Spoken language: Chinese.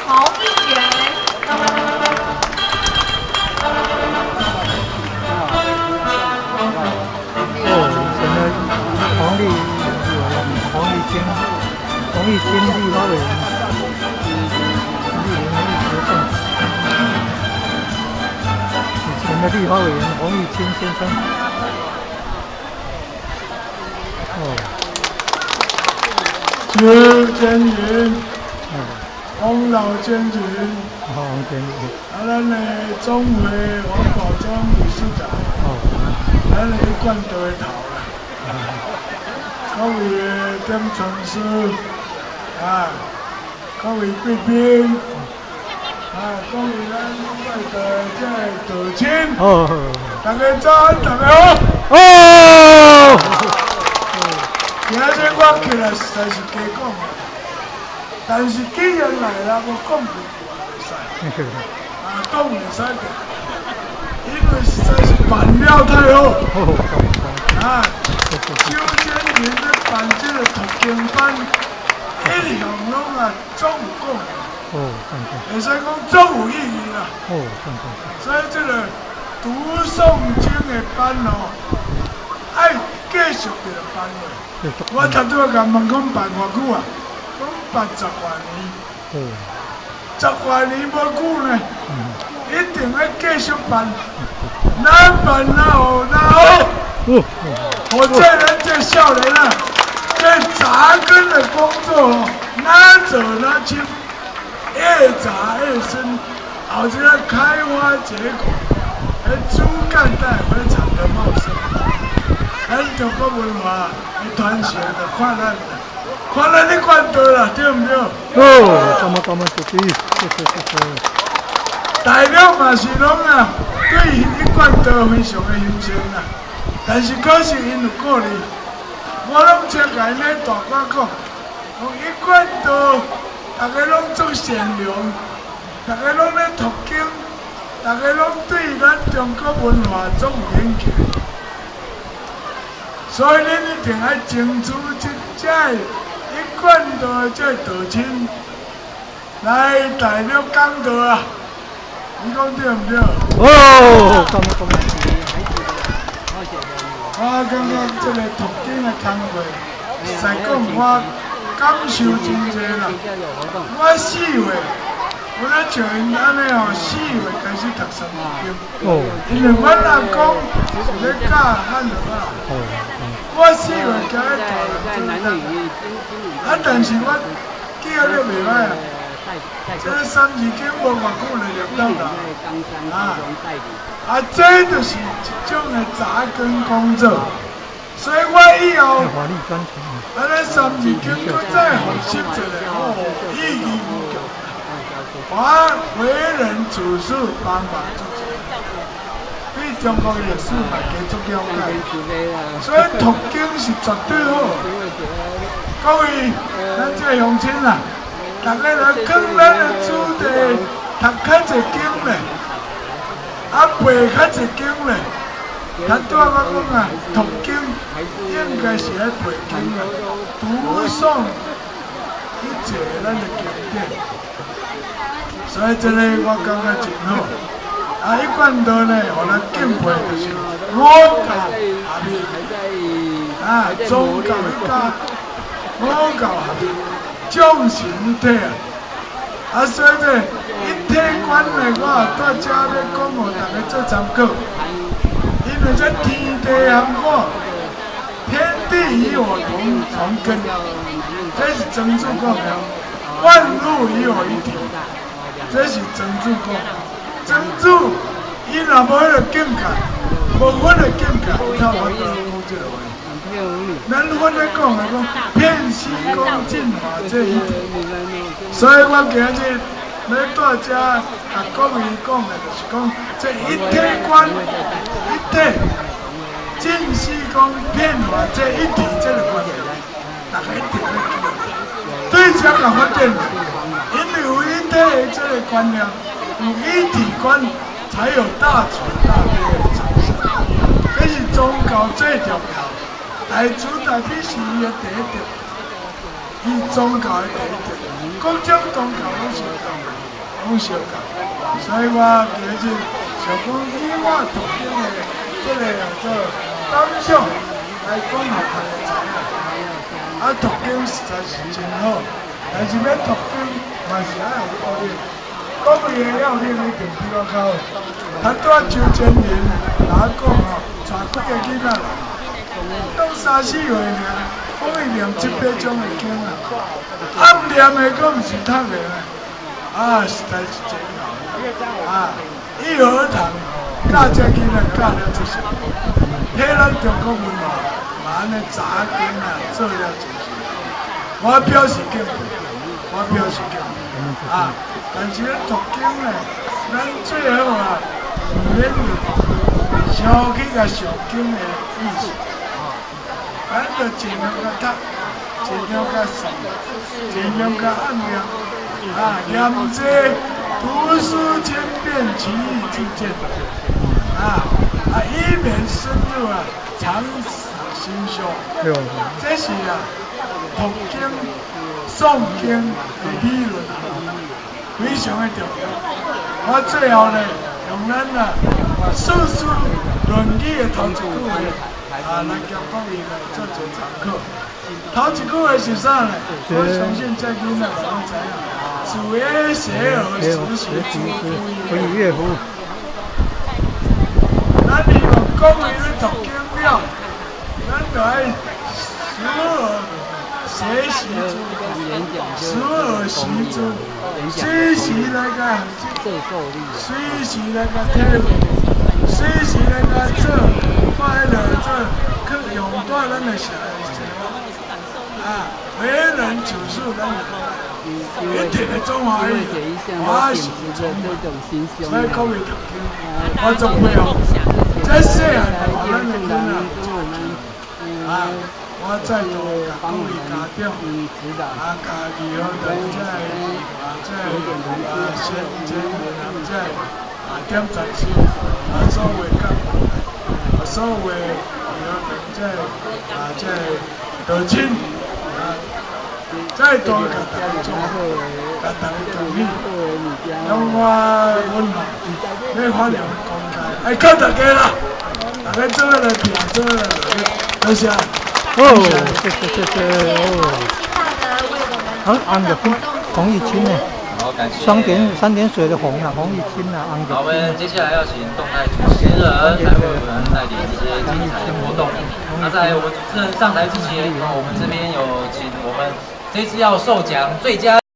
同议员。现在黄立坚立法委员，以前的立法委员黄立坚先生。朱建云，洪老监云，咱的总会王宝忠理事长，咱的管队头啦，各位点传师各位贵宾，各位咱外的这道亲，大家早安，大家好。今日我起来实在是加讲，但是既然来了，我讲几句话袂使，讲袂使的，因为实在是办了太好，周建云咧办这个读经班，一向拢总有讲，会使讲总有意义啦。所以这个读诵经的班爱继续着办落。我头拄甲问讲办偌久啊？讲办10多年，10多年无久呢，一定要继续办，哪办哪好哪好。我咱这少年啊，这扎根的工作哪做哪深，越扎越深，后这个开花结果，枝干带非常的茂盛。咱中国文化的传承就看咱的管道啦，对唔对？感谢主持。大家嘛是拢对迄管道非常的欣赏啦，但是可惜因有顾虑，我拢请甲因咧大讲讲，迄管道大家拢做善良，大家拢咧读经，大家拢对咱中国文化总有研究。所以恁一定要争取这一贯的这道亲来大陆讲道啊！你讲对唔对？我感觉这个读经的工作，实在讲我感受真济啦。我4月，我咧像因安尼4月开始读三字经，因为阮阿公是咧教汉人啊。我4月加咧读但是我记忆咧袂歹啊。这三字经无偌久就念到啦，这就是一种的扎根工作。所以我以后，尼三字经搁再学习一个，意义无穷。我为人处事方法对中国历史嘛加足了解，所以读经是绝对好。各位，咱这乡亲啊，大家来讲咱的主题，读较侪经咧，背较侪经咧。咱拄仔我讲读经应该是爱背经啊，读诵一切咱的经典。所以这个我感觉真好。一贯道呢，互咱敬佩就是五教合一，宗教加五教合一，众神一体啊！所以这一体观呢，我在这要讲互大家做参考，因为这天地含我，天地与我同根，这是曾子讲的，万物与我一体，这是曾子讲。曾子，伊若无迄个境界，无阮的境界，他无法度讲这个话。咱阮咧讲的讲，遍虚空尽法这一体。所以我今日要在这甲各位讲的，就是讲这一体观、一体、尽虚空遍法这一体这个观念，大家一定要记得。对这个发展，因为有一体的这个观念。有一体观，才有大慈大悲的产生。这是宗教最重要。大慈大悲是伊的第一条，伊宗教的第一条。各种宗教拢是同。拢相共，所以我今日想讲以我读经的这个做感想来讲互大家知影。读经实在是真好，但是要读经嘛是爱有道理。讲伊的要领一定比我较好。他拄啊周建林哪讲吼，带几个囡仔来，都3、4岁尔，讲伊念7、8种的经啊，暗念的佫毋是读的实在是真好。义和堂教这囡仔教了出色，迄咱中国文化嘛安尼查经做了真是，我表示敬佩，我表示敬佩。但是咧读经咧，咱最好免伤去甲上经的意思，咱就尽量甲读，尽量甲诵，尽量甲按念，念这读书千遍，其义自见。以免深入常心胸。这是读经、诵经的理论，非常的重要。我最后呢，用咱四书《论语》的头一句话，来交讲伊来做一个参考。头一句话是啥呢？我相信这囡仔拢知影。子曰：“学而时习之，不亦说乎？”咱希望讲伊咧读经了，咱就爱学而学习之，学而时之，随时来个，随时来个体会，随时来个做，快乐做，去用到咱的社会为人处事咱一定的中华义，我是中华，所以讲伊读经，我做配合。这细汉大咱的囡仔，我再度甲各位家长，家己学堂先前点赞数，所谓干部，所谓道亲，再度甲大家祝福，甲大家恭喜，用我温暖，要发扬光大，靠大家啦！大家做来拼，做来努力，多谢。谢哦。安的洪义清呢？好，感谢。三点水的洪洪义清啊，安的。好，我们接下来要请动态主持人来为我们带领一些精彩的活动。那在我们主持人上台之前，我们这边有请我们这次要授奖最佳。